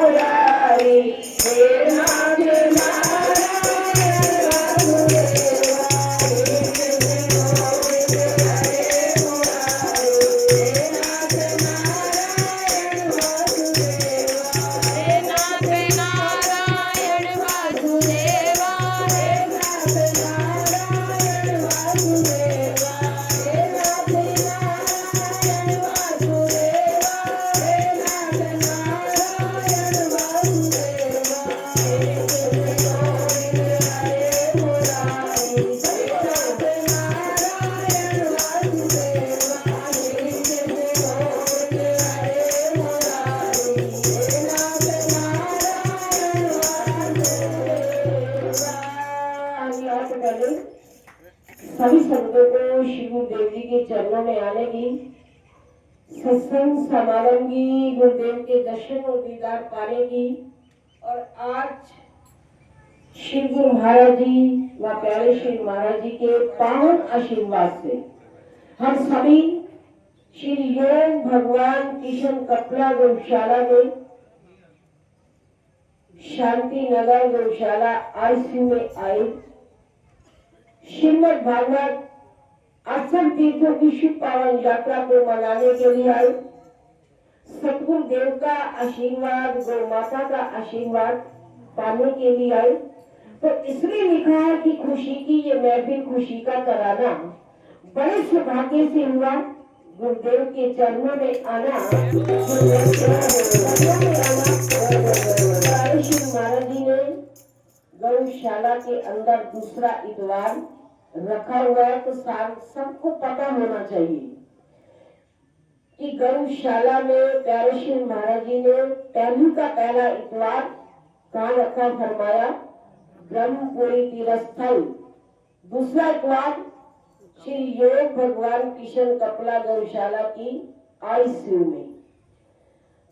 मुरारी हे नाथ सभी संतों को श्री गुरुदेव जी के चरणों में आने की, सत्संग समागम की, गुरुदेव के दर्शन और दीदार पाने की और आज श्री गुरु महाराज जी व प्यारे श्री महाराज जी के पावन आशीर्वाद से हम सभी श्री योग भगवान किशन कपला गौशाला में शांति नगर गौशाला आईसीयू में आए श्रीमद् भागवत आश्रम तीर्थों की शुभ पावन यात्रा को मनाने के लिए आए। सतगुरु देव का आशीर्वाद, गौ माता का आशीर्वाद पाने के लिए आए। तो इसलिए लिखा है कि खुशी की ये महफिल, खुशी का कराना बड़े सौभाग्य से हुआ। गुरुदेव के चरणों में आना, श्री महाराज जी ने गौशाला के अंदर दूसरा इतवार रखा हुआ है। तो सबको पता होना चाहिए कि गौशाला में प्यारे श्री महाराज जी ने पहला इतवार कहाँ रखा, फरमाया ब्रह्मपुरी तीर्थस्थल। दूसरा इतवार श्री योग भगवान किशन कपला गौशाला की आईसीयू में।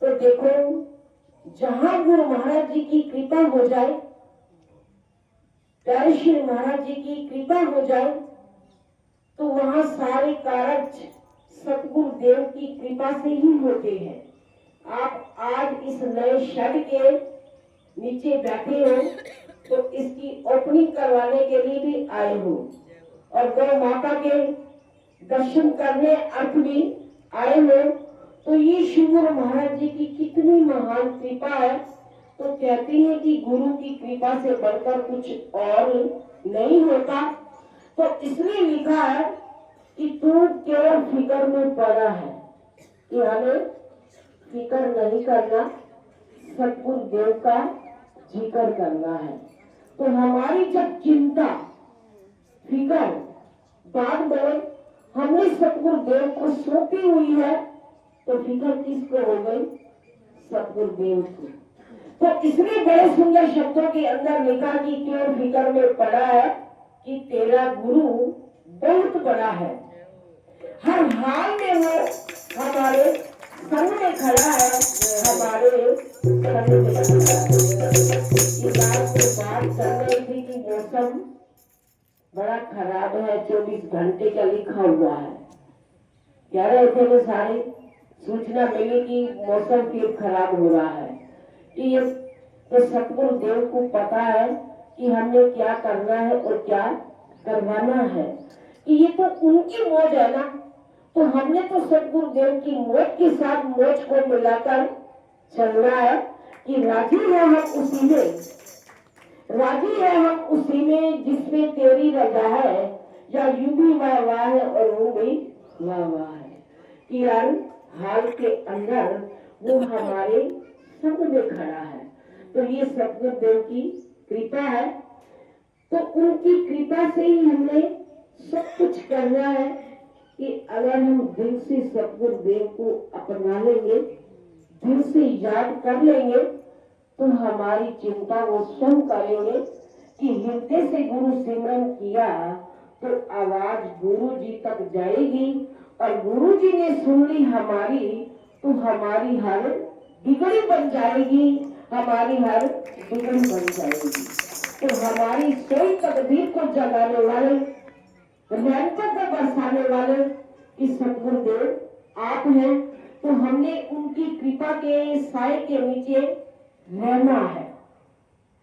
तो देखो, जहां गुरु महाराज जी की कृपा हो जाए, प्यारे श्री महाराज जी की कृपा हो जाए, तो वहां सारे कार्य सतगुरु देव की कृपा से ही होते हैं। आप आज इस नए शेड के नीचे बैठे हो तो इसकी ओपनिंग करवाने के लिए भी आए हो और गौ माता के दर्शन करने अर्थ भी आए हो। तो ये श्री गुरु महाराज जी की कितनी महान कृपा है। तो कहते हैं कि गुरु की कृपा से बढ़कर कुछ और नहीं होता। तो इसलिए लिखा है कि तू क्यों फिक्र में पड़ा है, कि हमें फिक्र नहीं करना, सतगुरु देव का जिक्र करना है। तो हमारी जब चिंता, फिक्र, बात दौड़ हमने सतगुरु देव को सौंपी हुई है, तो फिक्र किसको हो गई, सतगुरु देव को। तो इसलिए बड़े सुंदर शब्दों के अंदर लिखा कि क्यों फिक्र में पड़ा है, कि तेरा गुरु बहुत बड़ा है। हर हाल में वो हमारे संग में खड़ा है, हमारे संग में खड़ा है। बात कर रही थी कि मौसम बड़ा खराब है, 24 घंटे का लिखा हुआ है। कह रहे थे वो सारी सूचना मिली कि मौसम फिर खराब हो रहा है। कि ये तो सतगुरु देव को पता है कि हमने क्या करना है और क्या करवाना है, कि ये तो उनकी मौज है ना। तो हमने तो सतगुरु देव की मौज के साथ मौज को मिलाकर चलना है, कि राजी है हम उसी में, राजी है हम उसी में जिसमें तेरी रजा है, या यूं भी वाह वाह है और वो भी वाह वाह है। कि हाल के अंदर वो हमारे संग में खड़ा है। तो ये सतगुरु देव की कृपा है। तो उनकी कृपा से ही हमने सब कुछ करना है, कि अगर हम दिल से सतगुरु देव को अपना लेंगे, दिल से याद कर लेंगे, तो हमारी चिंता वो स्वयं करेंगे। कि हृदय से गुरु सिमरन किया तो आवाज गुरु जी तक जाएगी, और गुरु जी ने सुन ली हमारी, तो हमारी हर बिगड़ी बन जाएगी, हमारी हर बिगड़ी बन जाएगी। तो हमारी सोई तकदीर को जगाने वाले, रहमतों को बरसाने वाले कि सतगुरु देव आप हैं। तो हमने उनकी कृपा के साए के नीचे रहना है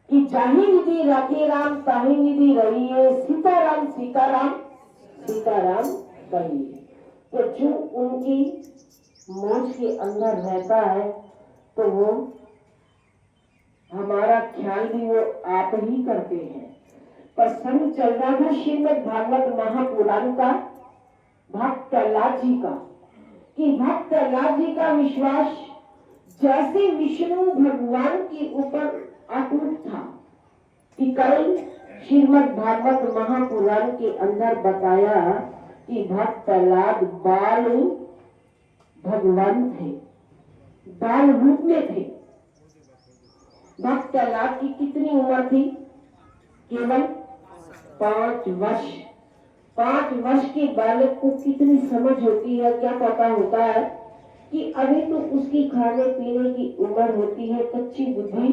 कि जाही विधि रखे राम ताही विधि रही है, सीताराम सीताराम सीताराम कहिए। तो जो उनकी मौज के अंदर रहता है तो वो हमारा ख्याल भी वो आप ही करते हैं। प्रसंग चल रहा था श्रीमद् भागवत महापुराण का, भक्त प्रहलाद जी का, कि भक्त प्रहलाद जी का विश्वास जैसे विष्णु भगवान के ऊपर अटूट था कि कल श्रीमद् भागवत महापुराण के अंदर बताया कि भक्त प्रहलाद बाल भगवान थे, बाल रूप में थे। भक्त प्रहलाद की कितनी उम्र थी? केवल 5 वर्ष। 5 वर्ष के बालक को कितनी समझ होती है, क्या पता होता है कि अभी तो उसकी खाने पीने की उम्र होती है, कच्ची बुद्धि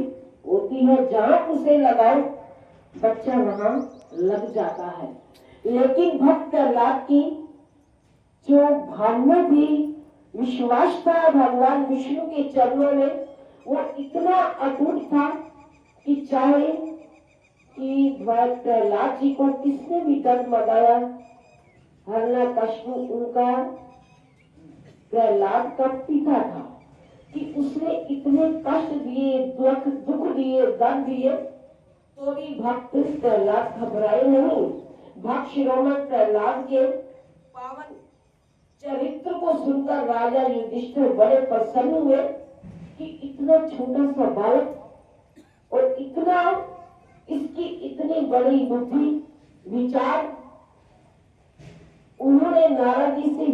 होती है, जहां उसे लगाओ बच्चा वहां लग जाता है। लेकिन भक्त प्रहलाद की जो भावना थी, विश्वास था भगवान विष्णु के चरणों में, वो इतना अटूट था कि चाहे कि प्रहलाद जी को किसने भी डगमगाया, हिरण्यकश्यप उनका प्रहलाद का पिता था, कि उसने इतने कष्ट दिए, दुख दिए, दर्द दिए, तो भी भक्त प्रहलाद घबराए नहीं। भक्त शिरोमणि प्रहलाद के पावन चरित्र को सुनकर राजा युधिष्ठिर बड़े प्रसन्न हुए कि इतना छोटा सा बालक और इतना इसकी इतनी बड़ी बुद्धि विचार। उन्होंने नारद जी से